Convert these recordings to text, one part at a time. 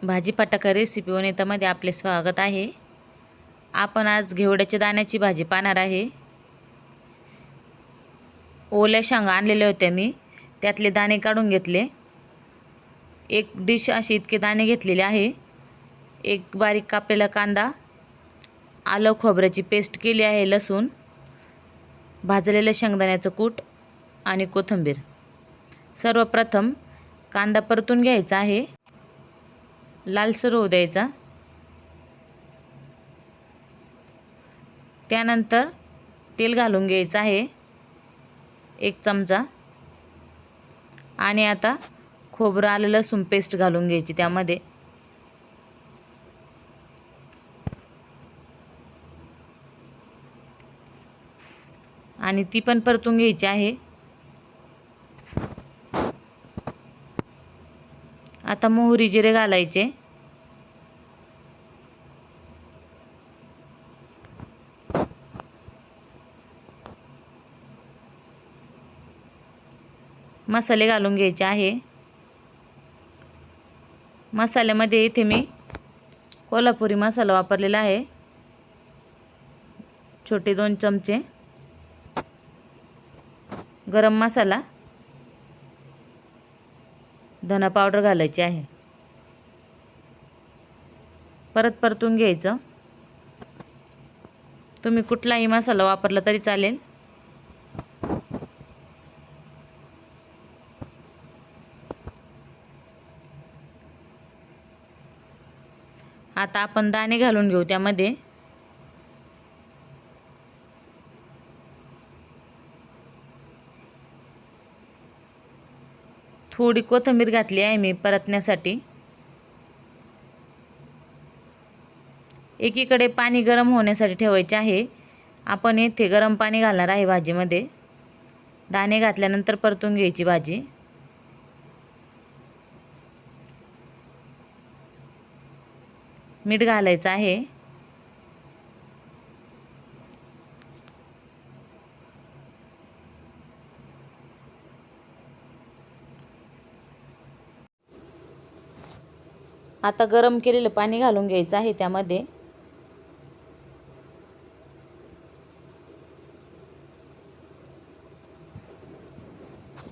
भाजी पटाका रेसिपी वनितामध्ये आपले स्वागत आहे। आपण आज घेवड्याच्या दाण्याची भाजी पाहणार आहे। ओल्या शेंगा आणलेल्या होत्या मी, त्यातले दाणे काढून घेतले। एक डिश अशी इतके दाणे घेतलेले आहे। एक बारीक कापलेला कांदा, आलं खोबऱ्याची पेस्ट केली आहे, लसूण, भाजलेले शेंगदाण्याचं कूट आणि कोथिंबीर। सर्वप्रथम कांदा परतून घ्यायचा आहे, लालसर होऊ द्यायचा। त्यानंतर तेल घालून घ्यायचं आहे 1 चमचा आणि आता खोबरं आलं लसूण पेस्ट घालून घ्यायची त्यामध्ये। आणि ती पण परतून घ्यायची आहे। आता मोहरी जिरे घालायचे। मसाले घालून घ्यायचे आहे। मसाल्यामध्ये इथे मी कोल्हापुरी मसाला वापरलेला आहे, छोटे 2 चमचे। गरम मसाला, धना पावडर घालायची आहे। परत परतून घ्यायचं। तुम्ही कुठलाही मसाला वापरला तरी चालेल। आता आपण दाणे घालून घेऊ त्यामध्ये। थोडी कोथिंबीर घातली आहे मी परतण्यासाठी। एकीकडे पाणी गरम होण्यासाठी ठेवायचे आहे। आपण येथे गरम पाणी घालणार आहे भाजीमध्ये। दाणे घातल्यानंतर परतून घ्यायची भाजी। मीठ घालायचं आहे। आता गरम केलेलं पाणी घालून घ्यायचं आहे त्यामध्ये।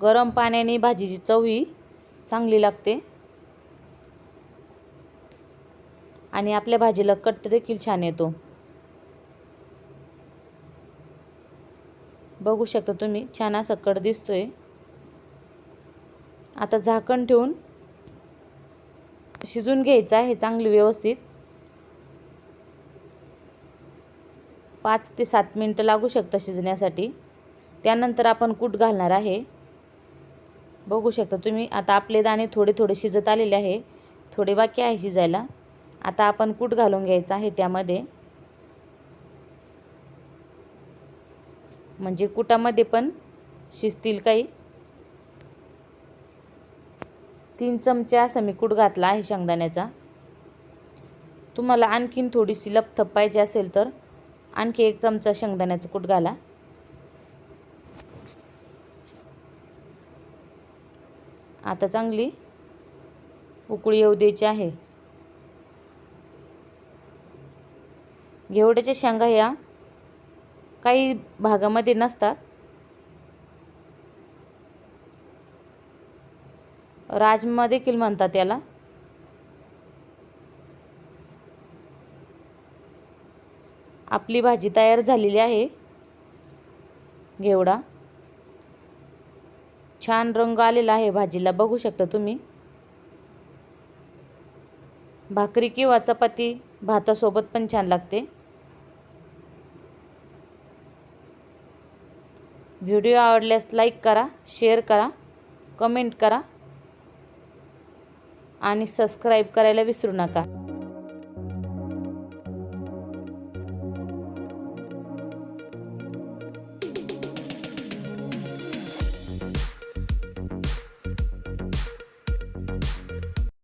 गरम पाण्याने भाजीची चव ही चांगली लागते आणि आपल्या भाजीला कट देखील छान येतो। बघू शकता तुम्ही, छान असा कट दिसतोय। आता झाकण ठेवून शिजून घ्यायचं आहे चांगली व्यवस्थित। 5 ते 7 मिनिटं लागू शकतं शिजण्यासाठी। त्यानंतर आपण कूट घालणार आहे। बघू शकता तुम्ही, आता आपले दाणे थोडे थोडे शिजत आलेले आहे, थोडे बाकी आहे शिजायला। आता आपण कूट घालून घ्यायचं आहे त्यामध्ये, म्हणजे कुटामध्ये पण शिजतील काही। 3 चमचे असा मी कूट घातला आहे शेंगदाण्याचा। तुम्हाला आणखीन थोडीशी लपथप पाहिजे असेल तर आणखी 1 चमचा शेंगदाण्याचा कूट घाला। आता चांगली उकळी येऊ द्यायची आहे। घेवड्याच्या शेंगा या काही भागामध्ये नसतात, राजमा देखील म्हणतात याला। आपली भाजी तयार झालेली आहे। घेवडा छान रंग आलेला आहे भाजीला, बघू शकता तुम्ही। भाकरी किंवा चपाती भातासोबत पण छान लागते। व्हिडिओ आवडल्यास लाईक करा, शेअर करा, कमेंट करा आणि सबस्क्राईब करायला विसरू नका।